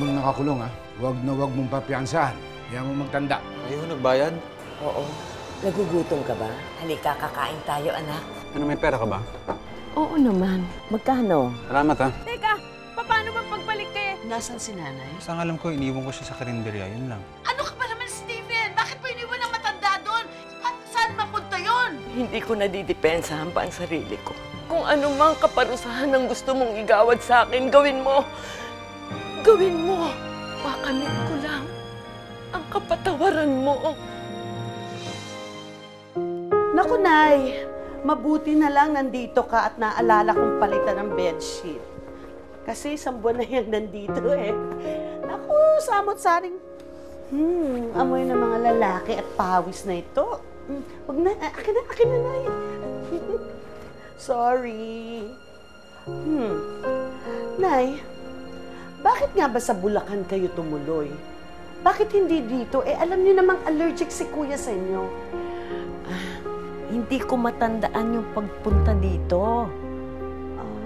mong nakakulong, ha? Huwag na huwag mong papiyansahan. Kaya mo magtanda. Kayo nagbayad? Oo. Nagugutom ka ba? Halika, kakain tayo, anak. Ano, may pera ka ba? Oo naman. Magkano? Salamat, ha? Teka, paano ba pagbalik kayo? Nasaan si nanay? Saan alam ko, iniwan ko siya sa karinderya. Yun lang. Ano ka ba naman, Steven? Bakit mo iniwan ang matanda doon? Saan mapunta yon? Hindi ko nadidepensahan pa ang sarili ko. Kung anumang kaparusahan ang gusto mong igawad sa akin, gawin mo. Gawin mo. Makamit ko lang ang kapatawaran mo. Naku, Nay. Mabuti na lang nandito ka at naalala kong palitan ng bedsheet. Kasi isang buwan na yan nandito eh. Naku, samot-saring. Amoy ng mga lalaki at pawis na ito. Huwag na, akin na, Nay. Sorry. Nay, bakit nga ba sa Bulacan kayo tumuloy? Bakit hindi dito? Eh, alam niyo namang allergic si Kuya sa inyo. Hindi ko matandaan yung pagpunta dito.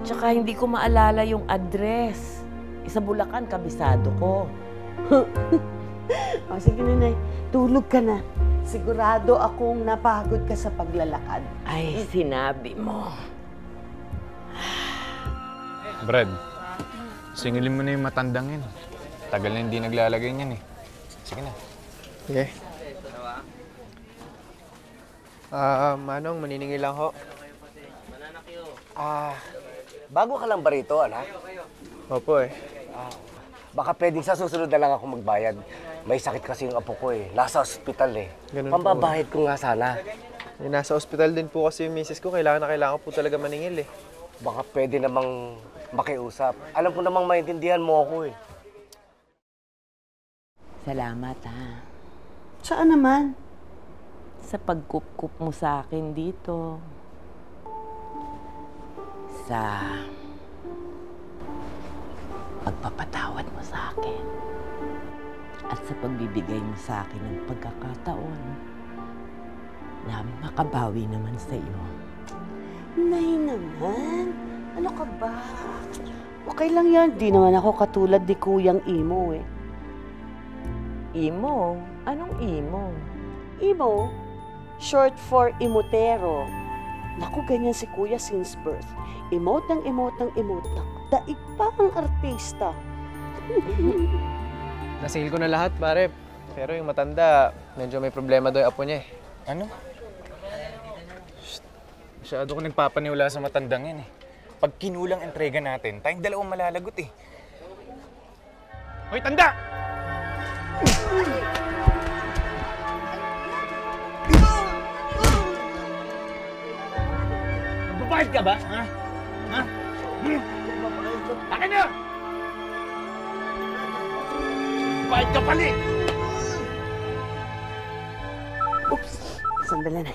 Tsaka hindi ko maalala yung address. Sa Bulacan, kabisado ko. O, sige na, Nay. Tulog ka na. Sigurado akong napagod ka sa paglalakad. Ay, sinabi mo. Brad, singilin mo na yung matandang yun. Tagal na hindi naglalagay niyan eh. Sige na. Sige. Manong, maniningil lang ho. Bago ka lang ba rito, anak? Opo eh. Baka pwedeng sa susunod na lang ako magbayad. May sakit kasi yung apo ko eh. Nasa ospital eh. Ganun Pambabahid ko nga sana. Eh, nasa ospital din po kasi yung misis ko. Kailangan ko po talaga maningil eh. Baka pwede namang makiusap. Alam ko namang maintindihan mo ako eh. Salamat, ha. Saan naman? Sa pagkup-kup mo sa akin dito. Sa pagpapatawad mo sa akin. At sa pagbibigay mo sa akin ng pagkakataon na makabawi naman sa iyo. Nay naman. Ano ka ba? Okay lang yan. Di naman ako katulad ni Kuyang Imo eh. Imo? Anong imo? Imo? Short for imotero. Naku, ganyan si Kuya since birth. Emote ng emote ng emote ng daig pa ang artista. Nasingil ko na lahat, pare. Pero yung matanda, medyo may problema daw yung apo niya eh. Ano? Shh. Masyado ko nagpapaniwala sa matandang yan eh. Pag kinulang entrega natin, tayong dalawang malalagot eh. Hoy, tanda! Magbabayad ka ba? Ha? Ha? Akin na! Bayad ka pali! Oops! Sandali na.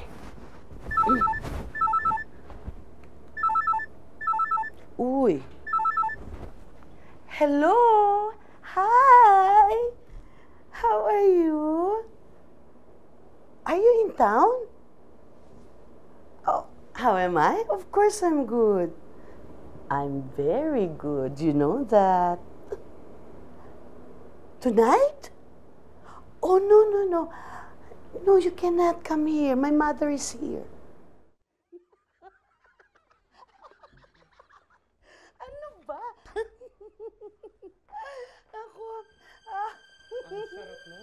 Uy! Hello! Hi! How are you? Are you in town? Oh, how am I? Of course I'm good. I'm very good. You know that. Tonight? Oh, no, no, no. No, you cannot come here. My mother is here. Ano ba? Ako, Ang sarap mo.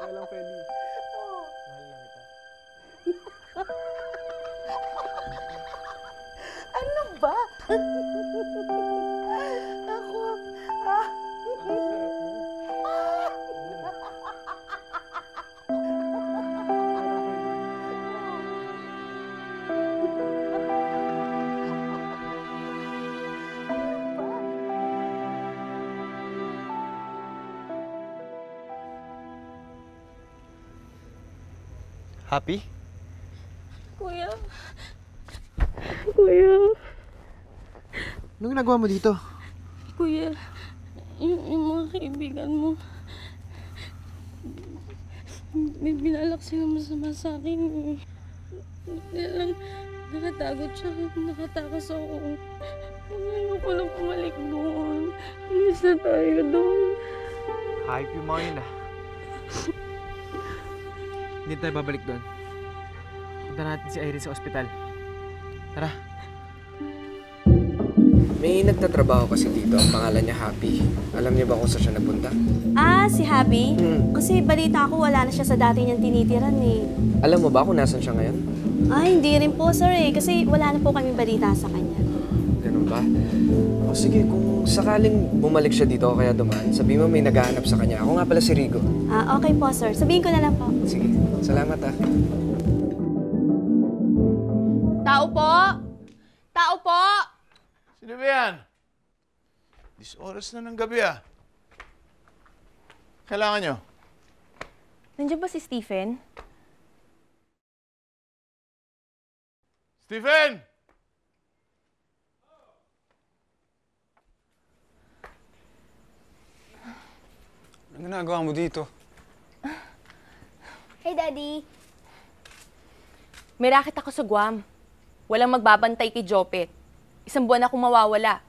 Walang pwede. Oh. Mahal lang kita. Ano ba? Ako, Ang sarap mo. Happy? Kuya. Kuya. Anong ginagawa mo dito? Kuya. Yung mga kaibigan mo. May binalak silang masama sa akin. Kaya lang nakatagot siya. Nakatakas ako. Ayoko na bumalik doon. Alis na tayo doon. Hype yung mga yun Hindi tayo babalik doon. Punta natin si Irene sa ospital. Tara. May nagtatrabaho kasi dito. Ang pangalan niya Happy. Alam niyo ba kung saan siya nagpunta? Ah, si Happy? Kasi balita ko wala na siya sa dati niyang tinitiran eh. Alam mo ba kung nasan siya ngayon? Ay, hindi rin po sir eh. Kasi wala na po kami balita sa kanya. Ganun ba? O sige, kung sakaling bumalik siya dito o kaya dumaan, sabihin mo may naghahanap sa kanya. Ako nga pala si Rigo. Ah, okay po sir. Sabihin ko na lang po. Sige, salamat Tao po! Tao po! Sino ba yan? 10 oras na ng gabi Kailangan nyo? Nandiyan ba si Stephen? Stephen! Anong ginagawa mo dito? Hey, Daddy. May racket ako sa Guam. Walang magbabantay kay Jopet. 1 buwan akong mawawala.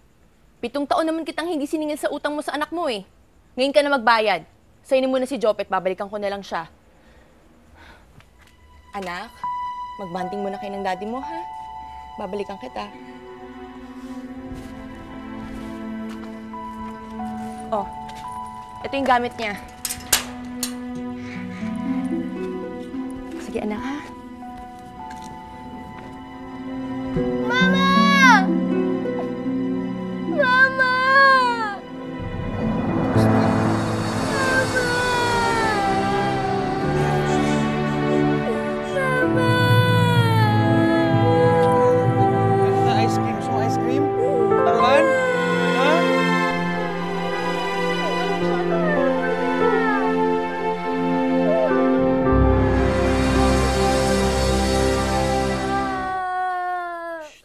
7 taon naman kitang hindi siningil sa utang mo sa anak mo eh. Ngayon ka na magbayad. Sainin mo na si Jopet, babalikan ko na lang siya. Anak, magbanding muna kayo ng daddy mo, ha? Babalikan kita. Oh, ito yung gamit niya. Sige, anak, ha? Mama! Mama! Ice cream? Gusto mo ice cream? Taruan? Ha?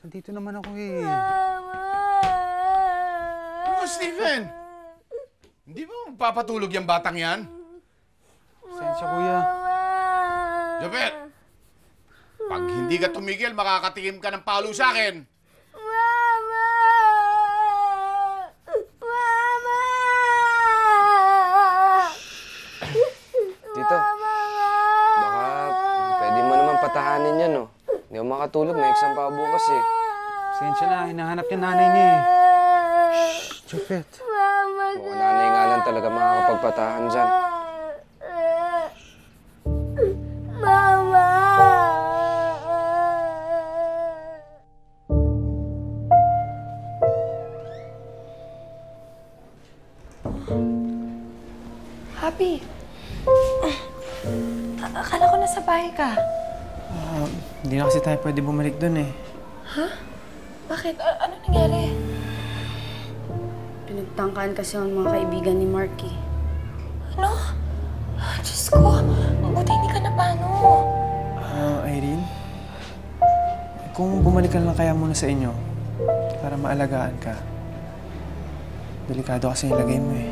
Nandito naman ako eh. Ano, Stephen? Hindi mo magpapatulog yung batang yan? Pasensya, kuya. Jopet! Pag hindi ka tumigil, makakatikim ka ng palo sa akin. Tito, baka pwede mo naman patahanin yan, no? Hindi ako makatulog, may exam pa bukas eh. Pasensya na, hinahanap yung nanay niya eh. Jopet. Mukhang nanay nga lang talaga makakapagpatahan dyan. Happy. Akala ko nasa bahay ka. Hindi na kasi tayo pwede bumalik dun eh. Bakit? Ano nangyari? Pinagtangkaan kasi ang mga kaibigan ni Marky. Ano? Diyos ko, mabuti hindi ka na paano. Irene? Kung bumalik ka lang kaya muna sa inyo para maalagaan ka. Delikado kasi yung lagay mo eh.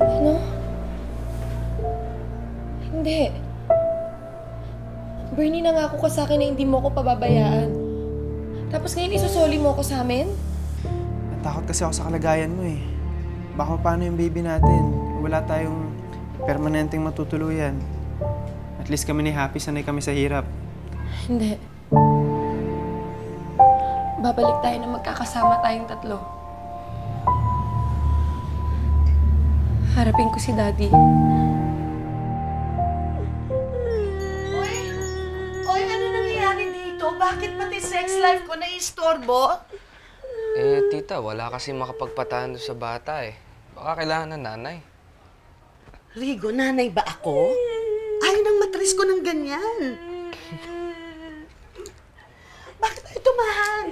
Ano? Hindi. Bernie, nangako ka sa akin na hindi mo ako pababayaan. Tapos ngayon isusoli mo ako sa amin? Natakot kasi ako sa kalagayan mo eh. Baka paano yung baby natin? Wala tayong permanenteng matutuluyan. At least kami ni Happy, sanay kami sa hirap. Hindi. Babalik tayo na magkakasama tayong 3. Harapin ko si Daddy. Oy, ano nangyayari dito? Bakit pati sex life ko na-istorbo? Tita, wala kasi makapagpatahan doon sa bata eh. Baka kailangan ng nanay. Rigo, nanay ba ako? Ayaw nang matris ko ng ganyan. Bakit tayo tumahan?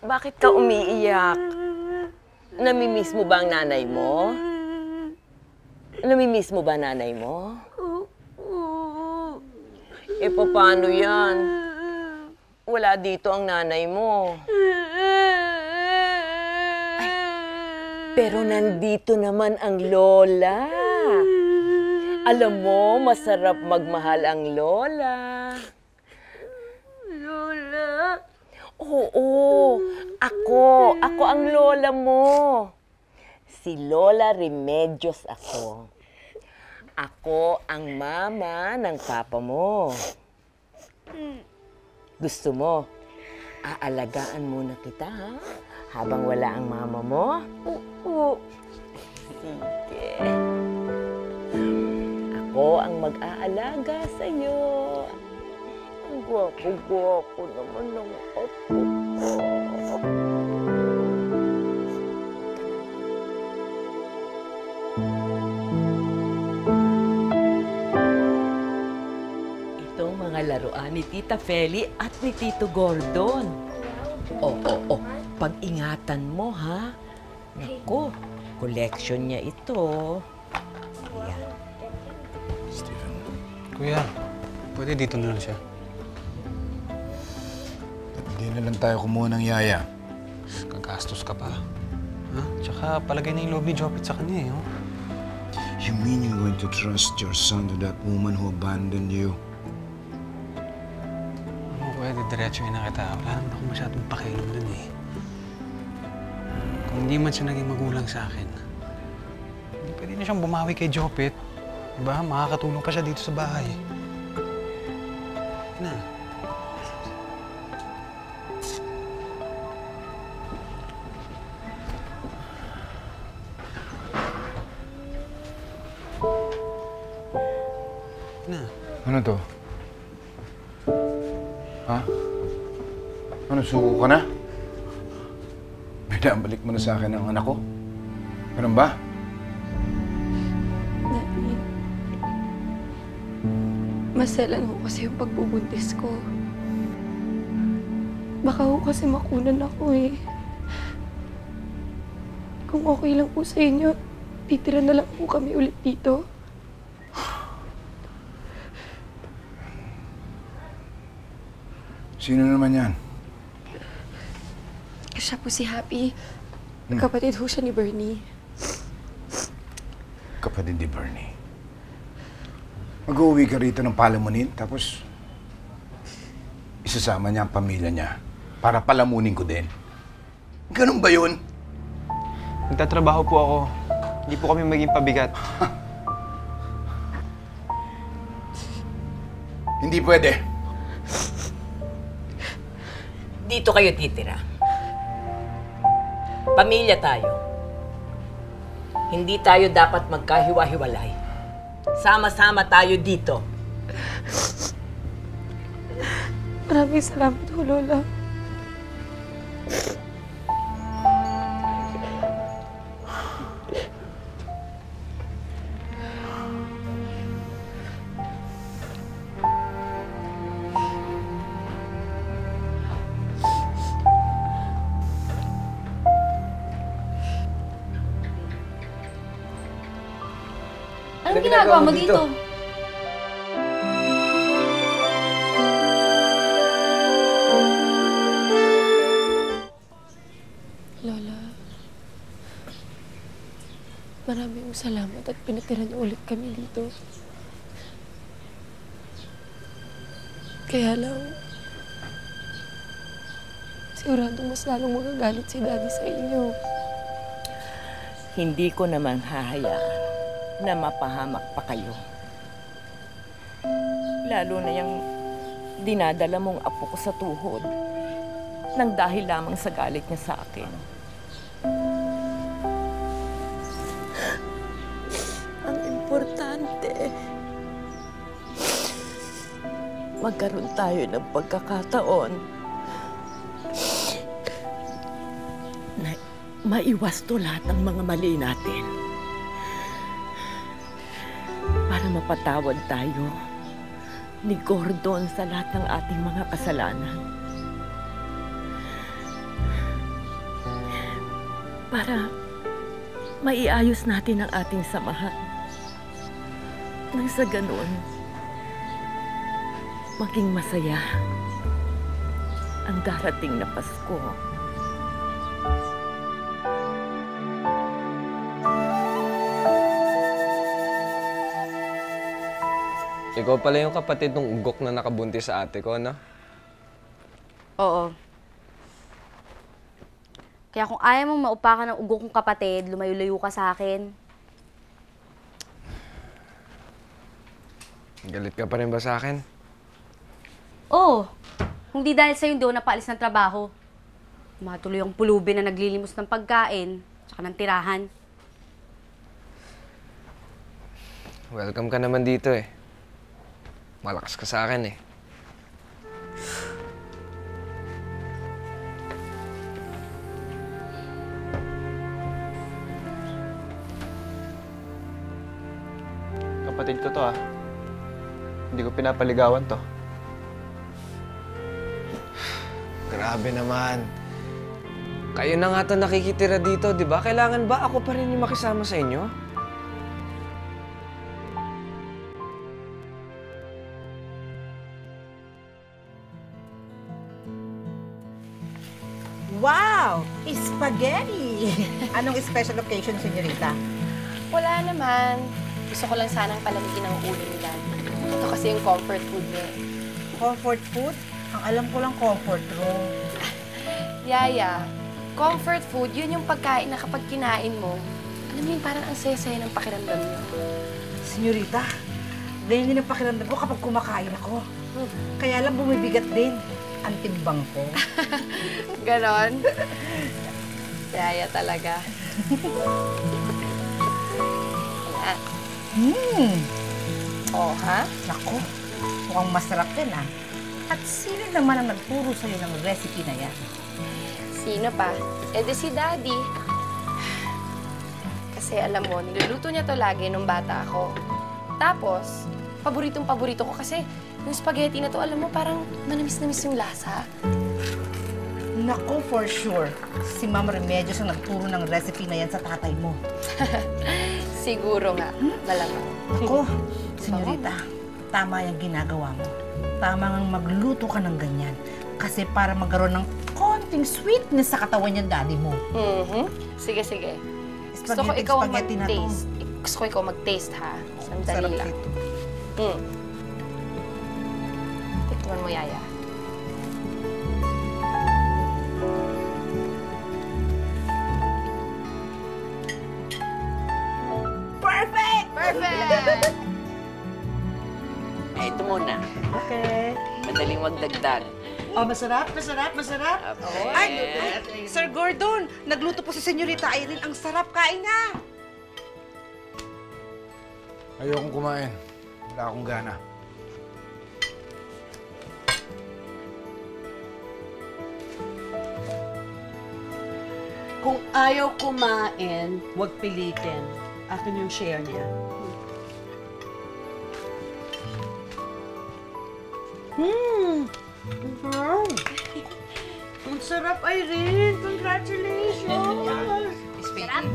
Bakit ka umiiyak? Namimiss mo ba ang nanay mo? Namimiss mo ba nanay mo? E paano yan? Wala dito ang nanay mo. Ay, pero nandito naman ang lola. Alam mo, masarap magmahal ang lola. Lola? Oo, ako ang lola mo. Si Lola Remedios ako. Ako ang mama ng papa mo. Gusto mo, aalagaan muna kita, ha? Habang wala ang mama mo? Oo. Sige. Ako ang mag-aalaga sa'yo. Ang gwapo-gwapo naman ng apo ko. Itong mga laruan ni Tita Feli at ni Tito Gordon. Oo. Pag-ingatan mo, ha? Naku, collection niya ito. Ayan. Steven. Kuya, pwede dito na lang siya. Hindi na lang tayo kumuha ng yaya. Gagastos ka pa. Ha? Tsaka palagay na yung loob ni Jopit sa kanya, eh. Oh. You mean you're going to trust your son to that woman who abandoned you? Ano, pwede diretsuhin na kita. Wala naman ako masyadong pakialam dun, eh. Kung hindi man siya naging magulang sa akin, hindi pwede na siyang bumawi kay Jopit. Diba? Makakatulong pa siya dito sa bahay. Na. Na. Ano to? Ha? Ano, suko ka na? Binabalik mo na sa akin ang anak ko? Ganun ba? Daddy, maselan ho kasi yung pagbubuntis ko. Baka ho kasi makunan ako eh. Kung okay lang po sa inyo, titira na lang po kami ulit dito. Sino naman yan? Siya po si Happy. Kapatid ho siya ni Bernie. Kapatid ni Bernie. Mag-uwi ka rito ng palamunin, tapos isasama niya ang pamilya niya para palamunin ko din. Ganun ba yun? Nagtatrabaho po ako. Hindi po kami maging pabigat. Hindi pwede. Dito kayo titira. Pamilya tayo. Hindi tayo dapat magkahiwa-hiwalay. Sama-sama tayo dito. Maraming salamat ho, Lola. Anong ginagawa mo dito? Lola, maraming salamat at pinatira niyo ulit kami dito. Kaya lang, siguradong mas lalong magagalit si Daddy sa inyo. Hindi ko naman hahayaan na mapahamak pa kayo. Lalo na yung dinadala mong apo ko sa tuhod nang dahil lamang sa galit niya sa akin. Ang importante, magkaroon tayo ng pagkakataon na maiwasto lahat ng mga mali natin. Para mapatawad tayo ni Gordon sa lahat ng ating mga kasalanan. Para maiayos natin ang ating samahan. Nang sa ganun, maging masaya ang darating na Pasko. Ikaw pala yung kapatid ng ugok na nakabuntis sa ate ko, no? Oo. Kaya kung ayaw mong maupakan ng ugok kong kapatid, lumayo-layo ka sa akin. Galit ka pa rin ba sa akin? Oo. Hindi dahil sa'yo hindi ako napaalis ng trabaho. Matuloy ang pulubi na naglilimos ng pagkain, tsaka ng tirahan. Welcome ka naman dito eh. Malakas ka sa akin eh. Kapatid ko to ah. Hindi ko pinapaligawan to. Grabe naman. Kayo na nga to nakikitira dito, di ba? Kailangan ba ako pa rin yung makisama sa inyo? Wow! Spaghetti! Anong special occasion, senyorita? Wala naman. Gusto ko lang sanang palamigin ang ulo ni Daddy. Ito kasi yung comfort food niya. Comfort food? Ang alam ko lang comfort room. Yaya, comfort food, yun yung pagkain na kapag kinain mo, alam mo yun, parang ang saya-saya ng pakiramdam niyo. Senyorita, ganyan din ang pakiramdam ko kapag kumakain ako. Kaya lang bumibigat din ang timbang ko. Ganon? Yaya talaga. Oh, ha? Naku, mukhang masarap din ah. At sino naman ang nagturo sa'yo ng recipe na yan? Sino pa? Eh di si Daddy. Kasi alam mo, niluluto niya to lagi nung bata ako. Tapos, paboritong-paborito ko kasi yung spaghetti na to, alam mo, parang manamis-namis yung lasa. Naku, for sure. Si Ma'am Remedios ang nagturo ng recipe na yan sa tatay mo. Siguro nga, malamang. Naku, senyorita, tama yung ginagawa mo. Tama ngang magluto ka ng ganyan. Kasi para magkaroon ng konting sweetness sa katawan yung daddy mo. Sige, sige. Gusto ko ikaw ang mag-taste. Gusto ko ikaw mag-taste, ha? Sandali lang. Tikman mo, Yaya. Perfect! Perfect! Ay, ito muna. Okay. Madaling magdagdag. Oh, masarap, masarap, masarap. Ay, Sir Gordon, nagluto po si Senyorita Irene. Ang sarap, kain na! Ayokong kumain. Wala akong gana. Kung ayaw kumain, huwag pilitin. Akin yung share niya. Wow! Ang sarap, Irene! Congratulations! Sarap?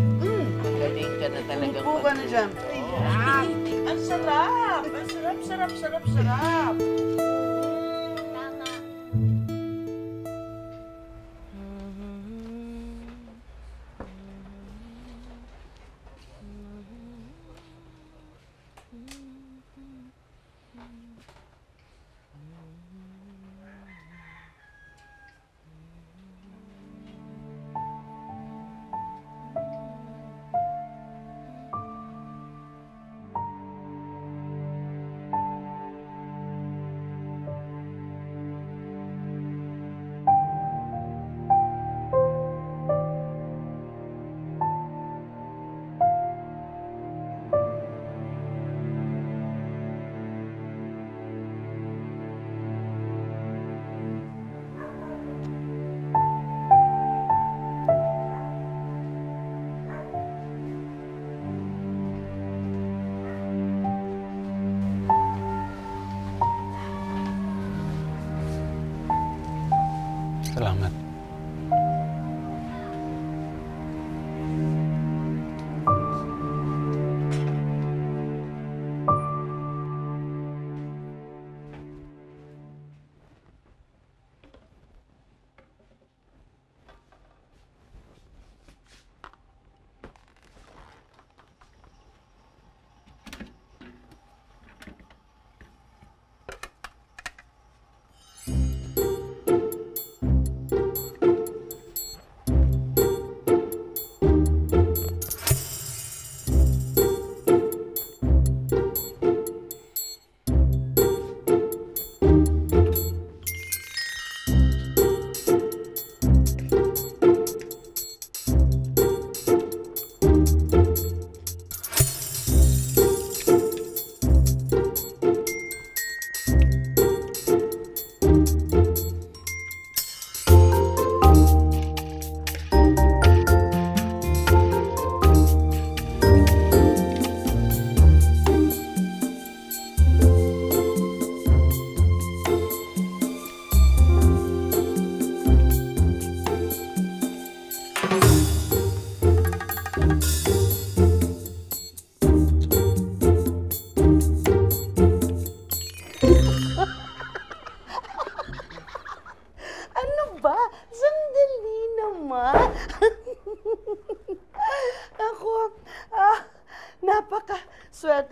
Galing ka na talaga. Upo ka na dyan. Ang sarap! Ang sarap, sarap, sarap, sarap! Salamat.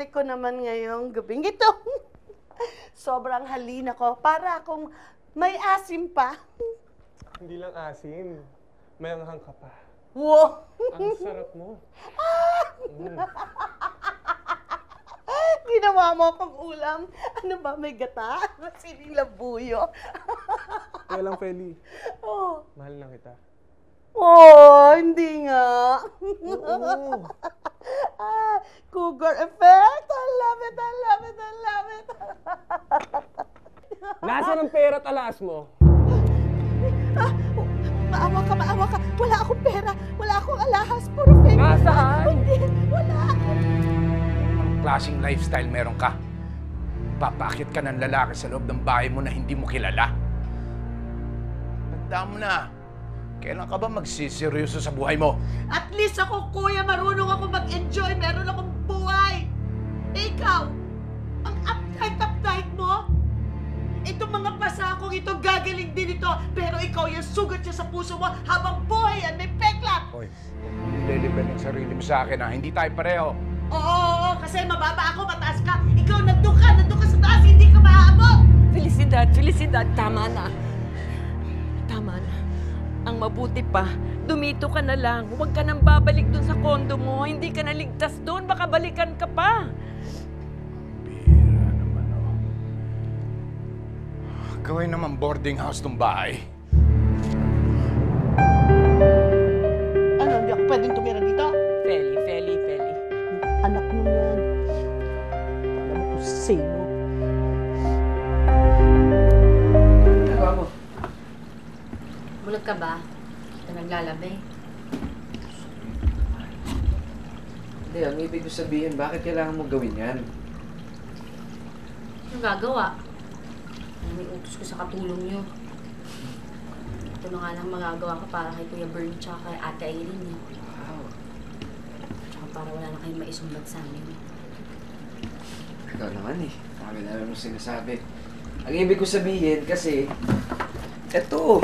ko naman ngayong gabing ito. Sobrang halina ko. Para akong may asim pa. Hindi lang asim. May anghang ka pa. Wow! Ang sarap mo. Ginawa mo akong ulam. Ano ba, may gata? Siling labuyo. Walang Feli. Oh. Mahal lang kita. Oh, hindi nga. Oo. Cougar effect. I love it, I love it, I love it. Nasaan ang pera at alas mo? Maawa ka, maawa ka. Wala akong pera. Wala akong alahas. Puro fake. Nasaan? Hindi, wala. Klaseng lifestyle meron ka. Papakit ka ng lalaki sa loob ng bahay mo na hindi mo kilala. Tandaan mo na. Kailan ka ba magsiseryoso sa buhay mo? At least ako, kuya, marunong ako mag-enjoy. Meron akong buhay. Ikaw, ang uptight mo. Itong mga pasakong ito, gagaling din ito. Pero ikaw, yung sugat niya sa puso mo habang buhay yan, may peklat. Hoy, liliban ng sarili mo sa akin ha. Hindi tayo pareho. Oo, kasi mababa ako, mataas ka. Ikaw, nandun ka sa taas, hindi ka maaabot. Felicidad, tama na. Tama na. Ang mabuti pa, dumito ka na lang. Huwag ka nang babalik dun sa kondo mo. Hindi ka naligtas doon, baka balikan ka pa. Bira naman, oh. Gawin naman boarding house tong bahay. Ano, hindi ako pwedeng tumira dito? Feli. Anak mo yan. Alam mo kung sino. Nagawa mo? Bulag ka ba? Ito naglalabay. Hindi, ang ibig ko sabihin, bakit kailangan mo gawin yan? Ano gagawa? May utos ko sa katulong nyo. Ito na nga lang magagawa ko para kay Kuya Bern tsaka kay Ate Irene. Wow. Tsaka para wala na kayong maisumbat sa amin. Ikaw naman eh. Marami na naman sinasabi. Ang ibig ko sabihin kasi, eto.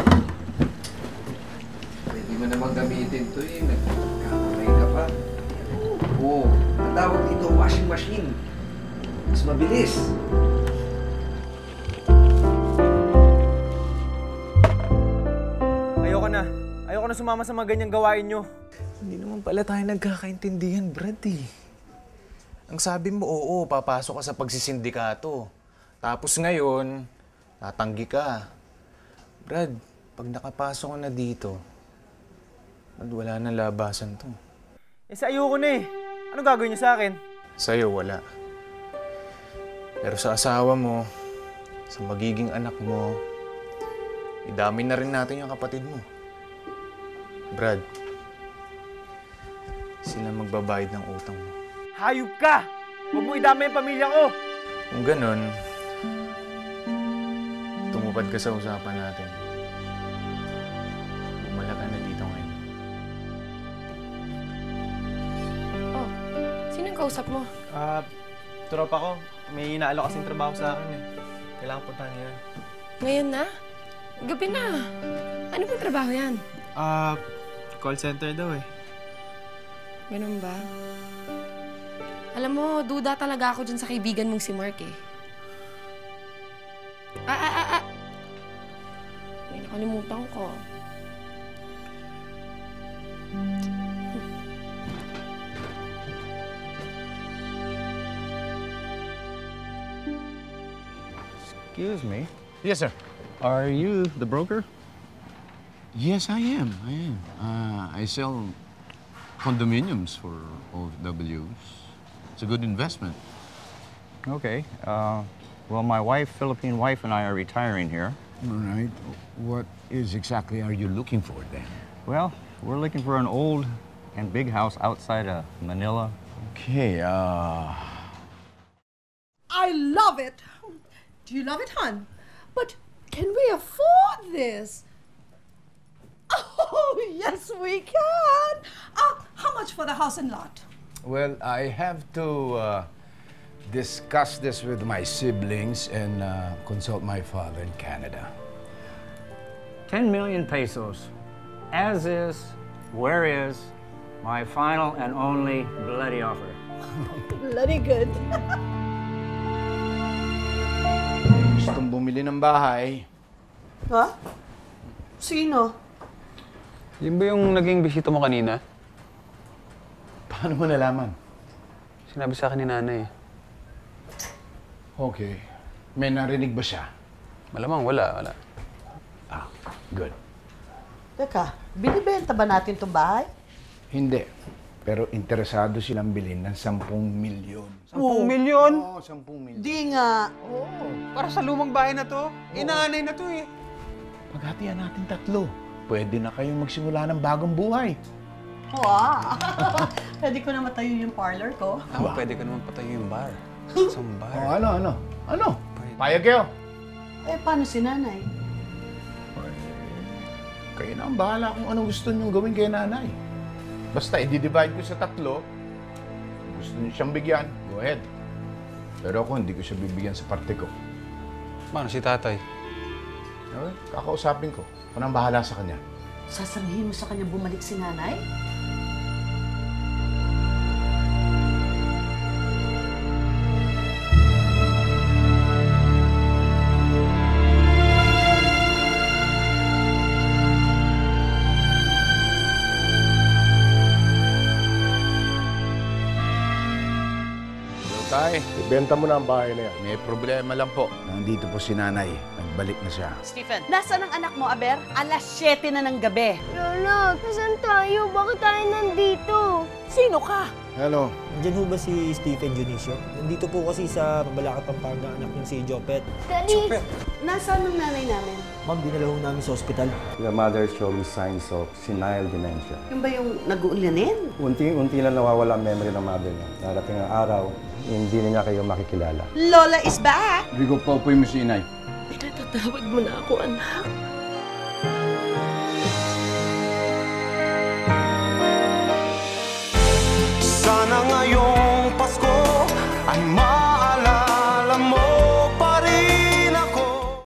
Pwede mo naman gamitin to eh. Nagkakamay ka pa. Oo. Ang tawag dito, washing machine. Mas mabilis. Ayoko na sumama sa mga ganyang gawain nyo. Hindi naman pala tayo nagkakaintindihan, Brad eh. Ang sabi mo, oo, papasok ka sa pagsisindikato. Tapos ngayon, tatanggi ka. Brad, pag nakapasok ko na dito, wala na labasan to. Eh, sa ayoko na eh. Ano gagawin niyo sa akin? Sa'yo, wala. Pero sa asawa mo, sa magiging anak mo, idami na rin natin yung kapatid mo. Brad, sila magbabayad ng utang mo. Hayop ka! Huwag mo idama yung pamilya ko! Kung ganun, tumupad ka sa usapan natin. Bumala ka na dito ngayon. Oh, sinong kausap mo? Tropa ko. May inaalok kasing trabaho sa akin eh. Kailangan puntahan niya. Ngayon na? Gabi na. Ano bang trabaho yan? Call center daw eh. Ganun ba? Alam mo, duda talaga ako dyan sa kaibigan mong si Mark eh. May nakalimutan ko. Excuse me. Yes, sir. Are you the broker? Yes, I am. I sell condominiums for OFWs. It's a good investment. Okay. Well, my Philippine wife, and I are retiring here. All right. What exactly are you looking for then? Well, we're looking for an old and big house outside of Manila. Okay, I love it. Do you love it, hon? But can we afford this? Oh, yes, we can. How much for the house and lot? Well, I have to discuss this with my siblings and consult my father in Canada. 10 million pesos. As is, where is, my final and only bloody offer. Very good. Gustong bumili ng bahay. Ha? Sino? Yun ba yung naging bisita mo kanina? Paano mo nalaman? Sinabi sa akin ni nanay. Okay. May narinig ba siya? Malamang wala. Ah, good. Teka, binibenta ba natin itong bahay? Hindi. Pero interesado silang bilhin ng 10 milyon. 10 milyon? Oo, 10 milyon. Di nga. Oo. Para sa lumang bahay na to. Inaanay na to eh. Paghatian natin 3. Pwede na kayong magsimula ng bagong buhay. Wow! Pwede ko na matayo yung parlor ko. Pwede ka naman patayo yung bar. Isang bar. Oh, ano? Payag kayo. Eh, paano si nanay? Kayo na ang bahala kung anong gusto niyong gawin kay nanay. Basta, i-divide ko sa 3. Gusto niyo siyang bigyan, go ahead. Pero ako, hindi ko siya bibigyan sa parte ko. Paano si tatay? Okay, kakausapin ko. Ako na ang bahala sa kanya. Sasabihin mo sa kanya bumalik si nanay? Tay, ibenta mo na ang bahay na yan. May problema lang po. Nandito po si nanay. Nagbalik na siya. Stephen, nasaan ang anak mo, Aber? Alas 7 na ng gabi. Lola, saan tayo? Bakit tayo nandito? Sino ka? Hello. Diyan ho ba si Stephen Dionisio? Nandito po kasi sa Mabalacat, Pampanga, anak ng si Jopet. Daddy! Nasaan ang nanay namin? Ma'am, dinala ho namin sa ospital. Your mother showed me signs of senile dementia. Yung ba yung nag-uulanin? Unti-unti lang nawawala ang memory ng mother niya. Darating ang araw, hindi na niya kayo makikilala. Lola is back! Rigo, paupuin mo si inay. Pinatatawag mo na ako, anak.